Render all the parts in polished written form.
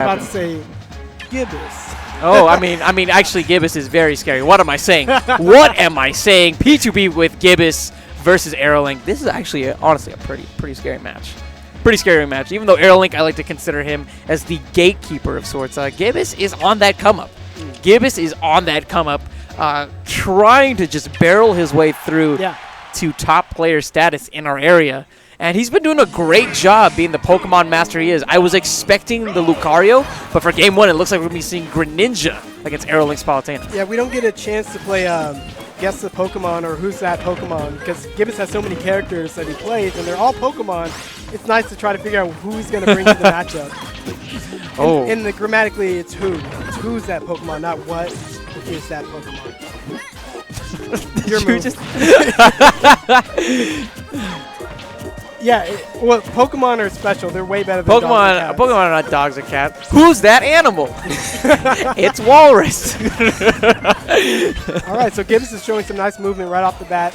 About to say Gibus. Oh, I mean, actually, Gibus is very scary. What am I saying? What am I saying? P2P with Gibus versus AeroLink. This is actually, honestly, a pretty scary match. Pretty scary match. Even though AeroLink, I like to consider him as the gatekeeper of sorts. Gibus is on that come-up. Gibus is on that come-up, trying to just barrel his way through to top player status in our area. And he's been doing a great job being the Pokemon master he is. I was expecting the Lucario, but for Game 1, it looks like we're going to be seeing Greninja against AeroLink's Palutena. Yeah, we don't get a chance to play Guess the Pokemon or Who's That Pokemon because Gibus has so many characters that he plays, and they're all Pokemon. It's nice to try to figure out who he's going to bring to the matchup. And grammatically, it's who. It's who's that Pokemon, not what is that Pokemon. Your move. Yeah, well, Pokemon are special. They're way better than dogs and cats. Pokemon are not dogs and cats. Who's that animal? It's Walrus. All right, so Gibus is showing some nice movement right off the bat.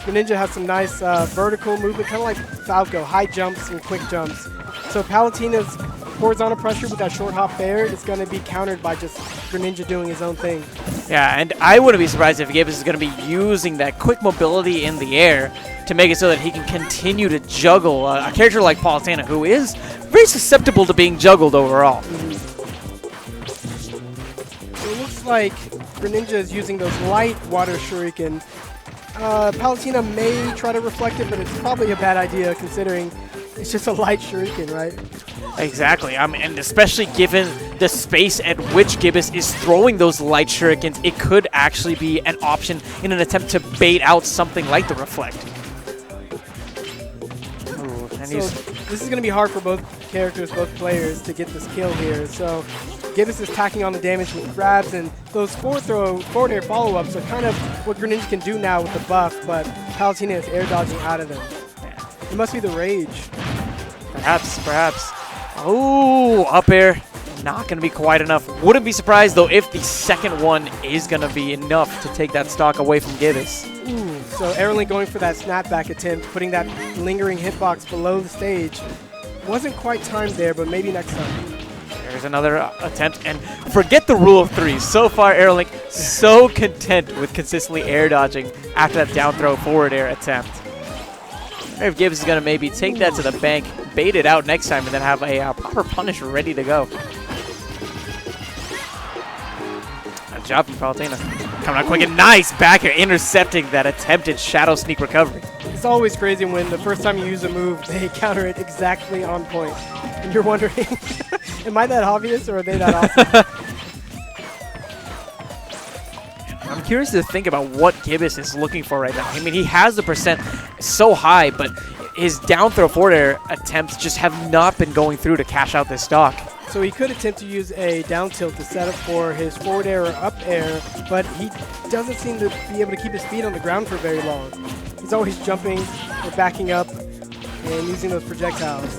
Greninja has some nice vertical movement, kind of like Falco, high jumps and quick jumps. So Palutena's horizontal pressure with that short hop there is going to be countered by just Greninja doing his own thing. Yeah, and I wouldn't be surprised if Gibus is going to be using that quick mobility in the air to make it so that he can continue to juggle a character like Palutena, who is very susceptible to being juggled overall. So it looks like Greninja is using those light water shuriken. Palutena may try to reflect it, but it's probably a bad idea considering it's just a light shuriken, right? Exactly, and especially given the space at which Gibus is throwing those light shurikens, it could actually be an option in an attempt to bait out something like the reflect. So this is going to be hard for both characters, both players, to get this kill here. So Gibus is tacking on the damage with grabs, and those forward air follow-ups are kind of what Greninja can do now with the buff, but Palutena is air dodging out of them. It must be the rage. Perhaps. Oh, up air. Not going to be quite enough. Wouldn't be surprised, though, if the second one is going to be enough to take that stock away from Gibus. So AeroLink going for that snapback attempt, putting that lingering hitbox below the stage. Wasn't quite timed there, but maybe next time. There's another attempt, and forget the rule of three. So far, AeroLink so content with consistently air dodging after that down throw forward air attempt. If Gibus is going to maybe take that to the bank, bait it out next time, and then have a proper punish ready to go. Good job from Palutena. Coming out quick and nice back air, intercepting that attempted shadow sneak recovery. It's always crazy when the first time you use a move, they counter it exactly on point. And you're wondering, am I that obvious or are they that awesome? I'm curious to think about what Gibus is looking for right now. I mean, he has the percent so high, but his down throw forward air attempts just have not been going through to cash out this stock. So he could attempt to use a down tilt to set up for his forward air or up air, but he doesn't seem to be able to keep his feet on the ground for very long. He's always jumping or backing up and using those projectiles.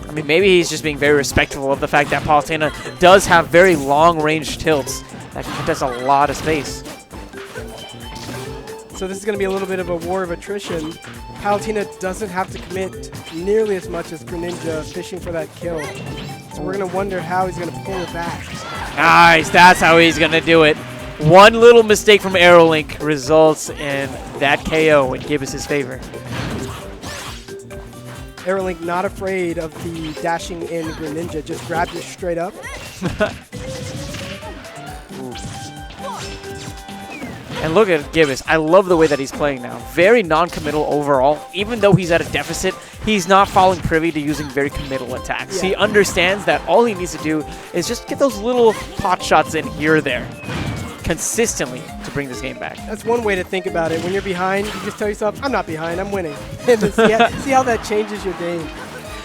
I mean, maybe he's just being very respectful of the fact that Palutena does have very long-range tilts that can contest a lot of space. So this is going to be a little bit of a war of attrition. Palutena doesn't have to commit nearly as much as Greninja fishing for that kill. So we're going to wonder how he's going to pull it back. Nice, that's how he's going to do it. One little mistake from AeroLink results in that KO in Gibus' favor. AeroLink not afraid of the dashing in Greninja, just grabbed it straight up. And look at Gibus. I love the way that he's playing now. Very non-committal overall. Even though he's at a deficit, he's not falling privy to using very committal attacks. Yeah. He understands that all he needs to do is just get those little pot shots in here or there consistently to bring this game back. That's one way to think about it. When you're behind, you just tell yourself, I'm not behind, I'm winning. And see how that changes your game.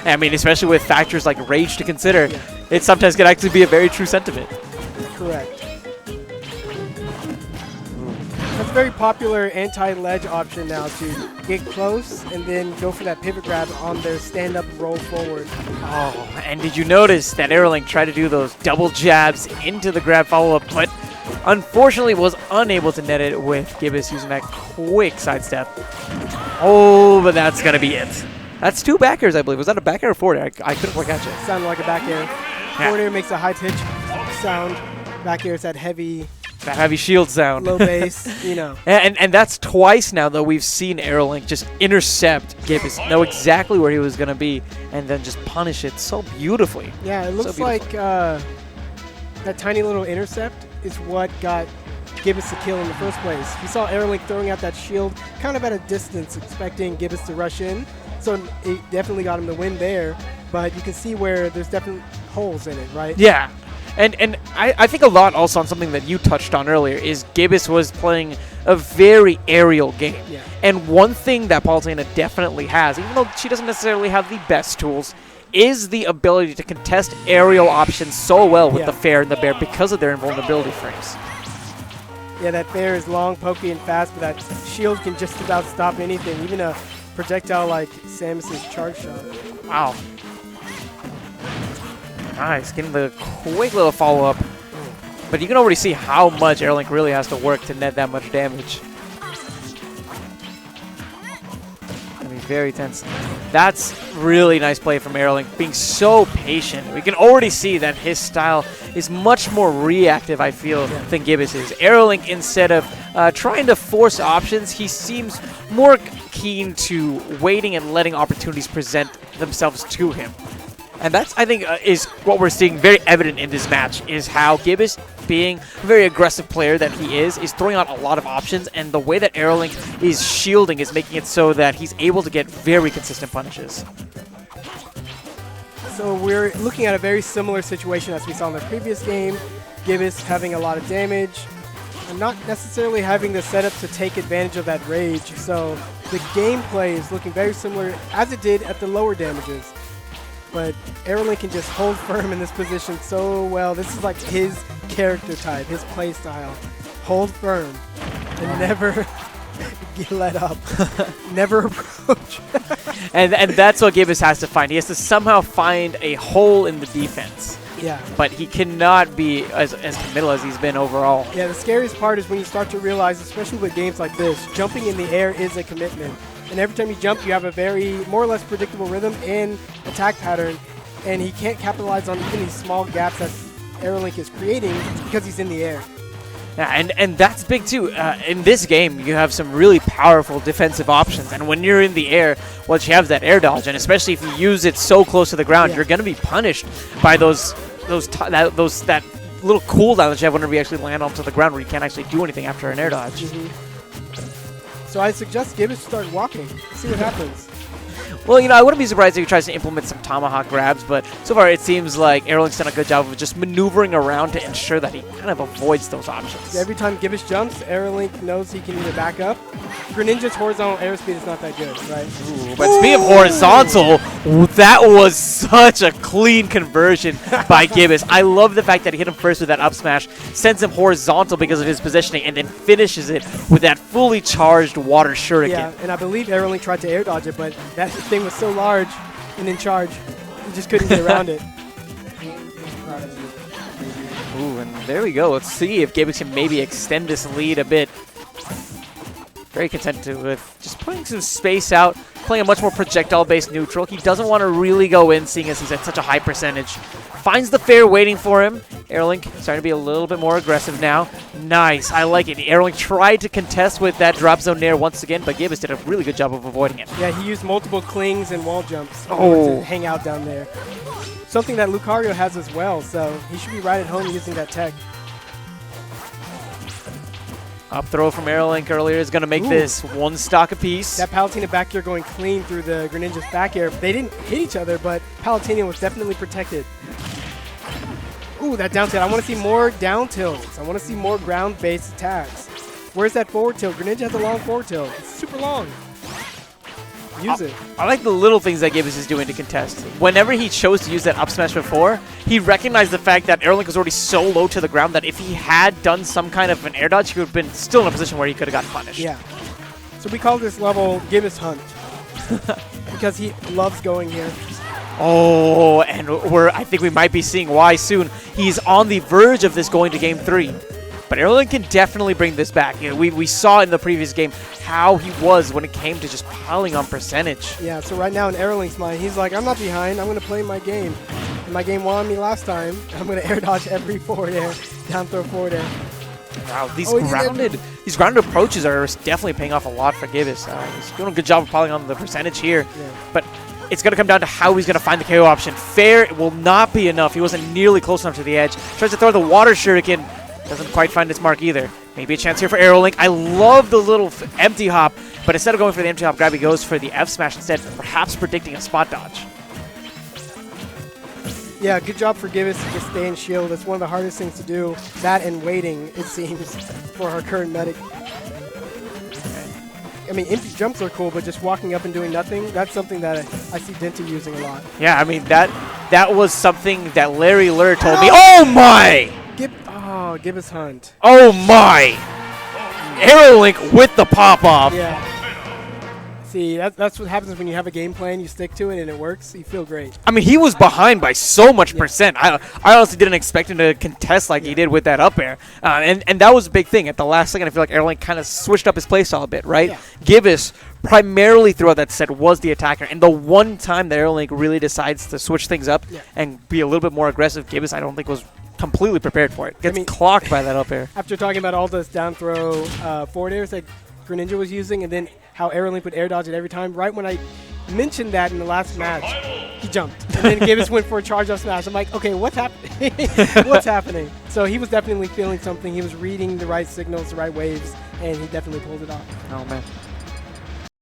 I mean, especially with factors like rage to consider, it sometimes can actually be a very true sentiment. Correct. That's a very popular anti-ledge option now, to get close and then go for that pivot grab on their stand-up roll forward. Oh, and did you notice that AeroLink tried to do those double jabs into the grab follow-up, but unfortunately was unable to net it with Gibus using that quick sidestep. Oh, but that's going to be it. That's two back airs, I believe. Was that a back air or forward air? I couldn't quite catch it. Sounded like a back air. Forward air makes a high pitch sound. Back air is that heavy, shield sound. low bass, you know. And that's twice now that we've seen AeroLink just intercept Gibus, know exactly where he was going to be, and then just punish it so beautifully. Yeah, it looks like that tiny little intercept is what got Gibus the kill in the first place. He saw AeroLink throwing out that shield kind of at a distance, expecting Gibus to rush in. So it definitely got him the win there. But you can see where there's definitely holes in it, right? Yeah. And I think a lot also on something that you touched on earlier is Gibus was playing a very aerial game. Yeah. And one thing that Palutena definitely has, even though she doesn't necessarily have the best tools, is the ability to contest aerial options so well with the fair and the bear because of their invulnerability frames. Yeah, that fair is long, pokey, and fast, but that shield can just about stop anything, even a projectile like Samus's charge shot. Wow. Nice, getting the quick little follow-up. But you can already see how much AeroLink really has to work to net that much damage. I mean, very tense. That's really nice play from AeroLink, being so patient. We can already see that his style is much more reactive, I feel, than Gibus is. AeroLink, instead of trying to force options, he seems more keen to waiting and letting opportunities present themselves to him. And that's, I think, is what we're seeing very evident in this match, is how Gibus, being a very aggressive player that he is throwing out a lot of options, and the way that AeroLink is shielding is making it so that he's able to get very consistent punishes. So we're looking at a very similar situation as we saw in the previous game. Gibus having a lot of damage, and not necessarily having the setup to take advantage of that rage. So the gameplay is looking very similar as it did at the lower damages. But AeroLink can just hold firm in this position so well. This is like his character type, his play style. Hold firm and never let up. Never approach. and that's what Gibus has to find. He has to somehow find a hole in the defense. Yeah. But he cannot be as committal as he's been overall. Yeah, the scariest part is when you start to realize, especially with games like this, jumping in the air is a commitment. And every time you jump, you have a very more or less predictable rhythm and attack pattern. And he can't capitalize on even these small gaps that AeroLink is creating because he's in the air. Yeah, and that's big too. In this game, you have some really powerful defensive options. And when you're in the air, well, you have that air dodge. And especially if you use it so close to the ground, you're going to be punished by that little cooldown that you have whenever you actually land onto the ground where you can't actually do anything after an air dodge. So I suggest Gibus start walking. See what happens. Well, I wouldn't be surprised if he tries to implement some tomahawk grabs, but so far it seems like AeroLink's done a good job of just maneuvering around to ensure that he kind of avoids those options. Every time Gibus jumps, AeroLink knows he can either back up. Greninja's horizontal airspeed is not that good, right? Ooh, but speaking of horizontal, that was such a clean conversion by Gibus. I love the fact that he hit him first with that up smash, sends him horizontal because of his positioning, and then finishes it with that fully charged water shuriken. Yeah, and I believe AeroLink tried to air dodge it, but that thing was so large and in charge, he just couldn't get around it. Ooh, and there we go. Let's see if Gibus can maybe extend this lead a bit. Very content with just putting some space out, playing a much more projectile-based neutral. He doesn't want to really go in, seeing as he's at such a high percentage. Finds the fair waiting for him. AeroLink starting to be a little bit more aggressive now. Nice, I like it. AeroLink tried to contest with that drop zone nair once again, but Gibus did a really good job of avoiding it. Yeah, he used multiple clings and wall jumps to hang out down there. Something that Lucario has as well, so he should be right at home using that tech. Up throw from AeroLink earlier is going to make this one stock apiece. That Palutena back air going clean through the Greninja's back air. They didn't hit each other, but Palutena was definitely protected. Ooh, that down tilt. I want to see more down tilts. I want to see more ground-based attacks. Where's that forward tilt? Greninja has a long forward tilt. It's super long. Use it. I like the little things that Gibus is doing to contest. Whenever he chose to use that up smash before, he recognized the fact that AeroLink was already so low to the ground that if he had done some kind of an air dodge, he would have been still in a position where he could have gotten punished. Yeah. So we call this level Gibus Hunt because he loves going here. Oh, and I think we might be seeing why soon. He's on the verge of this going to Game 3. But AeroLink can definitely bring this back. We saw in the previous game how he was when it came to just piling on percentage. Yeah, so right now in AeroLink's mind, he's like, I'm not behind. I'm going to play my game. In my game won me last time. I'm going to air dodge every forward air, down throw forward air. Wow, these grounded approaches are definitely paying off a lot for Gibus. He's doing a good job of piling on the percentage here, but it's going to come down to how he's going to find the KO option. Fair will not be enough. He wasn't nearly close enough to the edge. Tries to throw the water shuriken. Doesn't quite find its mark either. Maybe a chance here for AeroLink. I love the little empty hop, but instead of going for the empty hop grab, he goes for the F smash instead, perhaps predicting a spot dodge. Yeah, good job for Gibus to just stay in shield. It's one of the hardest things to do. That and waiting, it seems, for our current medic. I mean, empty jumps are cool, but just walking up and doing nothing, that's something that I see Dinty using a lot. Yeah, I mean, that was something that Larry Lur told me. Oh, my! Gibus Hunt. Oh, my! AeroLink with the pop-off. Yeah. See, that's what happens when you have a game plan, you stick to it, and it works. You feel great. I mean, he was behind by so much percent. I honestly didn't expect him to contest like he did with that up air. And that was a big thing. At the last second, I feel like AeroLink kind of switched up his playstyle a bit, right? Yeah. Gibus, primarily throughout that set, was the attacker. And the one time that AeroLink really decides to switch things up and be a little bit more aggressive, Gibus, I don't think was completely prepared for it. Gets clocked by that up air. After talking about all those down throw forward airs that Greninja was using, and then how AeroLink would air dodge it every time, right when I mentioned that in the last match, he jumped. And then Gibus went for a charge up smash. I'm like, okay, what's happening? What's happening? So he was definitely feeling something. He was reading the right signals, the right waves, and he definitely pulled it off. Oh, man.